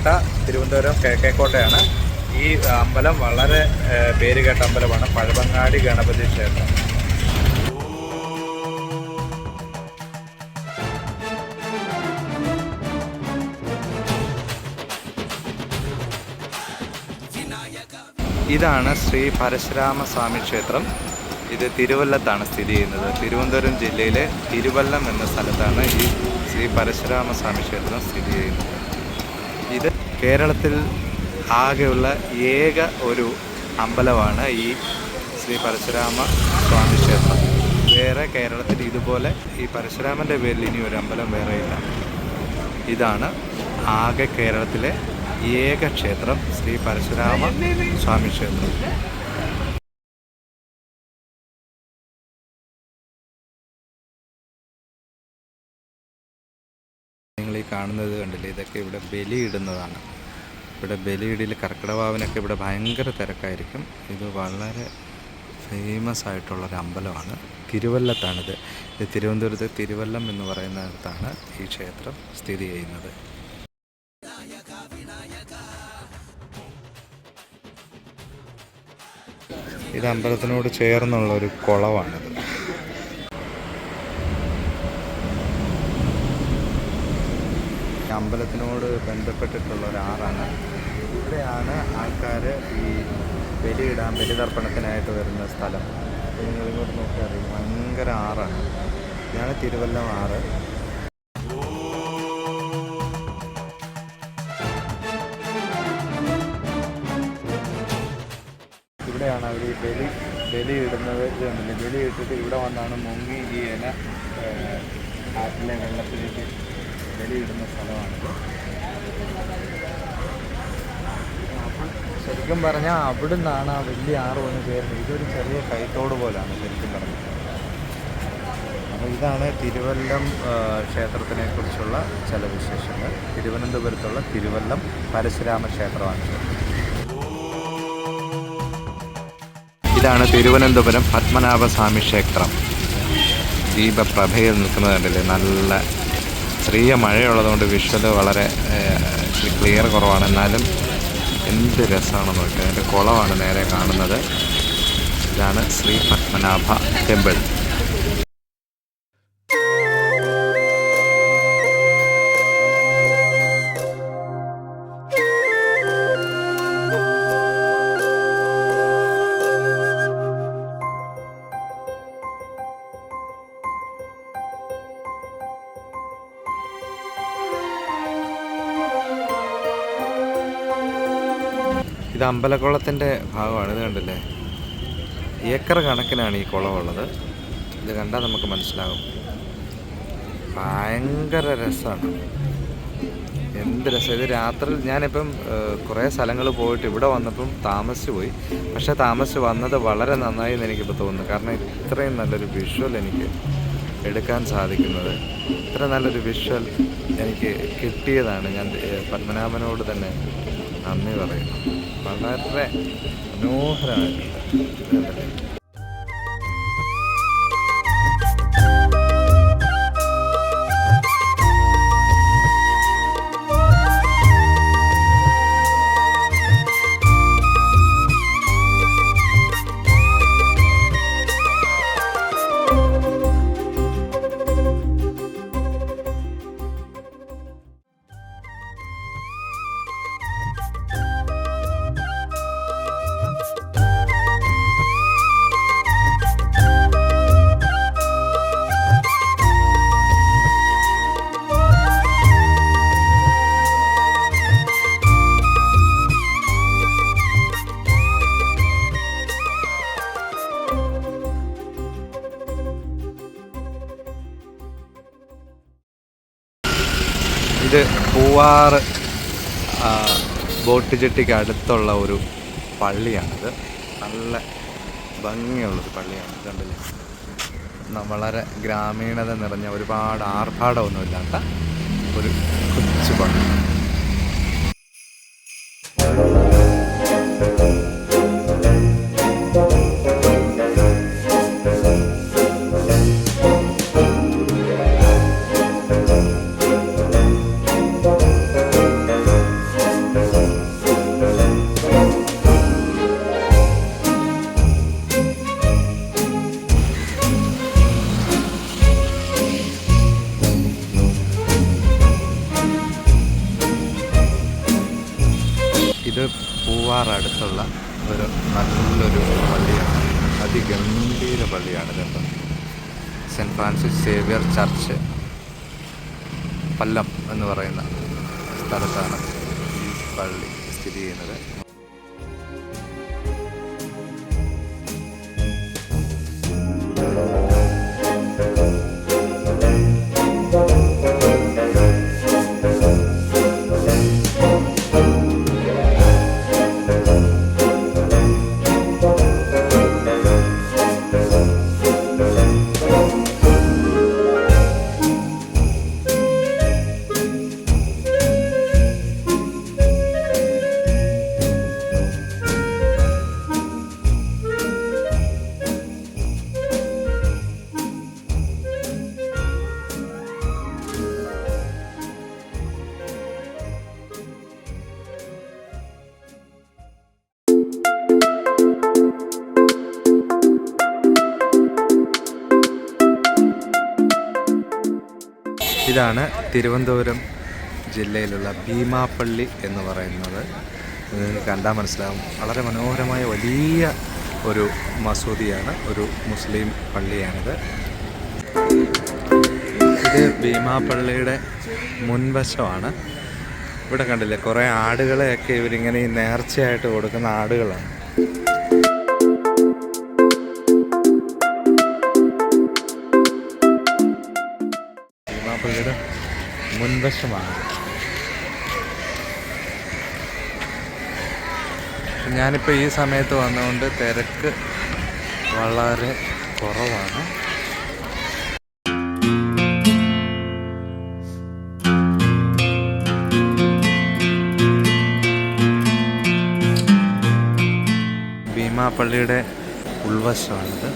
പേരുകേട്ട തിരുവനന്തപുരം കിഴക്കേക്കോട്ടയാണ്. ഈ അമ്പലം വളരെ പേരുകേട്ട അമ്പലമാണ്, പഴവങ്ങാടി ഗണപതി ക്ഷേത്രം. ഇതാണ് ശ്രീ പരശുരാമസ്വാമി ക്ഷേത്രം. ഇത് തിരുവല്ലത്താണ് സ്ഥിതി ചെയ്യുന്നത്. തിരുവനന്തപുരം ജില്ലയിലെ തിരുവല്ലം എന്ന സ്ഥലത്താണ് ഈ ശ്രീ പരശുരാമസ്വാമി ക്ഷേത്രം സ്ഥിതി ചെയ്യുന്നത്. ഇത് കേരളത്തിൽ ആകെയുള്ള ഏക ഒരു അമ്പലമാണ് ഈ ശ്രീ പരശുരാമ സ്വാമി ക്ഷേത്രം. വേറെ കേരളത്തിൽ ഇതുപോലെ ഈ പരശുരാമൻ്റെ പേരിൽ ഇനി ഒരു അമ്പലം വേറെയില്ല. ഇതാണ് ആകെ കേരളത്തിലെ ഏക ക്ഷേത്രം, ശ്രീ പരശുരാമ സ്വാമി ക്ഷേത്രം. നിങ്ങൾ ഈ കാണുന്നത് കണ്ടില്ലേ, ഇതൊക്കെ ഇവിടെ ബലിയിടുന്നതാണ്. ഇവിടെ ബലിയിടൽ കർക്കിടവാവിനൊക്കെ ഇവിടെ ഭയങ്കര തിരക്കായിരിക്കും. ഇത് വളരെ ഫേമസ് ആയിട്ടുള്ളൊരു അമ്പലമാണ്. തിരുവല്ലത്താണിത്. ഇത് തിരുവനന്തപുരത്ത് തിരുവല്ലം എന്ന് പറയുന്നിടത്താണ് ഈ ക്ഷേത്രം സ്ഥിതി ചെയ്യുന്നത്. ഇത് അമ്പലത്തിനോട് ചേർന്നുള്ള ഒരു കുളമാണിത്. അമ്പലത്തിനോട് ബന്ധപ്പെട്ടിട്ടുള്ള ഒരു ആറാണ്. ഇവിടെയാണ് ആൾക്കാർ ഈ ബലിതർപ്പണത്തിനായിട്ട് വരുന്ന സ്ഥലം. നിങ്ങളിങ്ങോട്ട് നോക്കിയാൽ അറിയാം, ഭയങ്കര ആറാണ്. ഇതാണ് തിരുവല്ലം ആറ്. ഇവിടെയാണ് അവർ ഈ ബലി ഇടുന്നത്. ഇതുണ്ടല്ലേ, ബലി ഇട്ടിട്ട് ഇവിടെ വന്നാണ് മുങ്ങി ഈ ഇല ആറ്റിലെ വെള്ളത്തിലേക്ക് ബലിയിടുന്ന സ്ഥലമാണിത്. ശരിക്കും പറഞ്ഞാൽ അവിടെ നിന്നാണ് ആ വലിയ ആറ് വന്ന് ചേരുന്നത്. ഇതൊരു ചെറിയ കൈത്തോട് പോലാണ് ശരിക്കും പറഞ്ഞത്. അപ്പോൾ ഇതാണ് തിരുവല്ലം ക്ഷേത്രത്തിനെ കുറിച്ചുള്ള ചില വിശേഷങ്ങൾ. തിരുവനന്തപുരത്തുള്ള തിരുവല്ലം പരശുരാമ ക്ഷേത്രമാണ്. ഇതാണ് തിരുവനന്തപുരം പത്മനാഭസ്വാമി ക്ഷേത്രം. ദീപപ്രഭയിൽ നിൽക്കുന്നത് കണ്ടില്ലേ, നല്ല ചെറിയ മഴയുള്ളതുകൊണ്ട് വിഷ്വൽ വളരെ ക്ലിയർ കുറവാണ്. എന്നാലും എന്ത് രസമാണെന്ന് നോക്കിയാൽ അതിൻ്റെ കുളമാണ് നേരെ കാണുന്നത്. ഇതാണ് ശ്രീ പത്മനാഭ ടെമ്പിൾ. ഇത് അമ്പലക്കുളത്തിൻ്റെ ഭാഗമാണ്. ഇത് കണ്ടില്ലേ, ഏക്കർ കണക്കിനാണ് ഈ കുളമുള്ളത്. ഇത് കണ്ടാൽ നമുക്ക് മനസ്സിലാകും. ഭയങ്കര രസമാണ്, എന്ത് രസം. ഇത് രാത്രി ഞാനിപ്പം കുറേ സ്ഥലങ്ങൾ പോയിട്ട് ഇവിടെ വന്നപ്പം താമസിച്ച് പോയി. പക്ഷേ താമസിച്ച് വന്നത് വളരെ നന്നായി എന്ന് എനിക്കിപ്പോൾ തോന്നുന്നു. കാരണം ഇത്രയും നല്ലൊരു വിഷ്വൽ എനിക്ക് എടുക്കാൻ സാധിക്കുന്നത്, ഇത്ര നല്ലൊരു വിഷ്വൽ എനിക്ക് കിട്ടിയതാണ്. ഞാൻ പത്മനാഭനോട് തന്നെ നന്ദി പറയുന്നു. വളരെ മനോഹരമായിട്ടുണ്ട്. ഇത് പൂവാറ് ബോട്ട് ജെട്ടിക്ക് അടുത്തുള്ള ഒരു പള്ളിയാണിത്. നല്ല ഭംഗിയുള്ളൊരു പള്ളിയാണ്. കണ്ടില്ലേ, വളരെ ഗ്രാമീണത നിറഞ്ഞ, ഒരുപാട് ആർഭാടമൊന്നുമില്ലാത്ത ഒരു കൊച്ചു പള്ളി. പരിസരത്തുള്ള ഒരു നല്ലൊരു പള്ളിയാണ്. അതിഗംഭീര പള്ളിയാണ് കേട്ടോ. Saint Francis Xavier church Pallam എന്ന് പറയുന്ന സ്ഥലത്താണ് ഈ പള്ളി സ്ഥിതി ചെയ്യുന്നത്. ഇതാണ് തിരുവനന്തപുരം ജില്ലയിലുള്ള ഭീമാപ്പള്ളി എന്ന് പറയുന്നത്. നിങ്ങൾക്ക് കണ്ടാൽ മനസ്സിലാവും. വളരെ മനോഹരമായ വലിയ ഒരു മസൂതിയാണ്, ഒരു മുസ്ലിം പള്ളിയാണിത്. ഇത് ഭീമാപ്പള്ളിയുടെ മുൻവശമാണ്. ഇവിടെ കണ്ടില്ലേ കുറേ ആടുകളെയൊക്കെ ഇവരിങ്ങനെ നേർച്ചയായിട്ട് കൊടുക്കുന്ന ആടുകളാണ്. ഭീമാപ്പള്ളിയുടെ മുൻവശമാണ്. ഞാനിപ്പോൾ ഈ സമയത്ത് വന്നതുകൊണ്ട് തിരക്ക് വളരെ കുറവാണ്. ഭീമാപ്പള്ളിയുടെ ഉൾവശമാണിത്.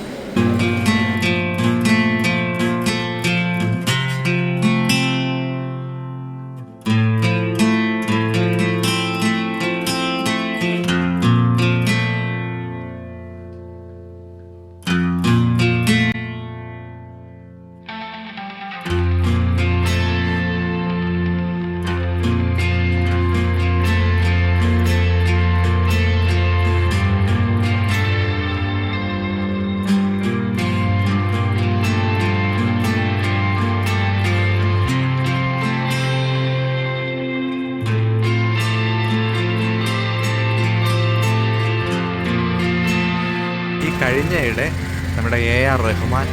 കഴിഞ്ഞയിടെ നമ്മുടെ AR റഹ്മാൻ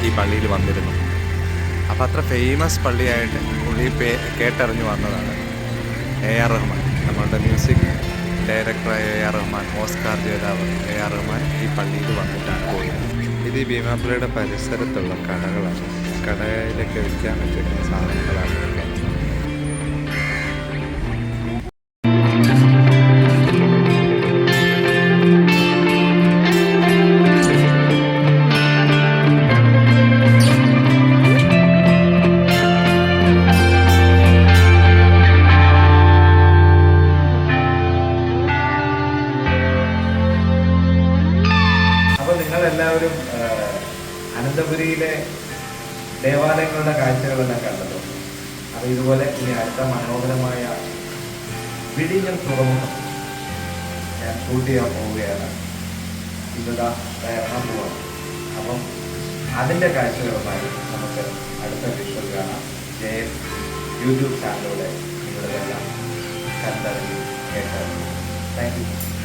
ഈ പള്ളിയിൽ വന്നിരുന്നു. അപ്പോൾ അത്ര ഫേമസ് പള്ളിയായിട്ട് പുള്ളി കേട്ടറിഞ്ഞു വന്നതാണ് AR റഹ്മാൻ. നമ്മളുടെ മ്യൂസിക് ഡയറക്ടറായ AR റഹ്മാൻ, ഓസ്കാർ ജേതാവ് AR റഹ്മാൻ ഈ പള്ളിയിൽ വന്നിട്ടാണ് പോയത്. ഇത് ഈ ഭീമാപ്പള്ളിയുടെ പരിസരത്തുള്ള കടകളാണ്. കടയിലൊക്കെ വിൽക്കാൻ വെച്ചിരിക്കുന്ന സാധനങ്ങളാണ് ഇതൊക്കെ. നിങ്ങളെല്ലാവരും അനന്തപുരിയിലെ ദേവാലയങ്ങളുടെ കാഴ്ചകളെല്ലാം കണ്ടല്ലോ. അപ്പോൾ ഇതുപോലെ ഇനി അടുത്ത മനോഹരമായ വിഴിഞ്ഞം തുറമുഖം ഞാൻ ഷൂട്ട് ചെയ്യാൻ പോവുകയാണ്. ഇതാ ഇറങ്ങാൻ പോവാണ്. അപ്പം അതിൻ്റെ കാഴ്ചകളുമായി നമുക്ക് അടുത്ത വിഷ്വൽ കാണാം. JS യൂട്യൂബ് ചാനലിലൂടെ നിങ്ങളിതെല്ലാം കണ്ടറിഞ്ഞ് കേട്ടറിഞ്ഞു. Thank you.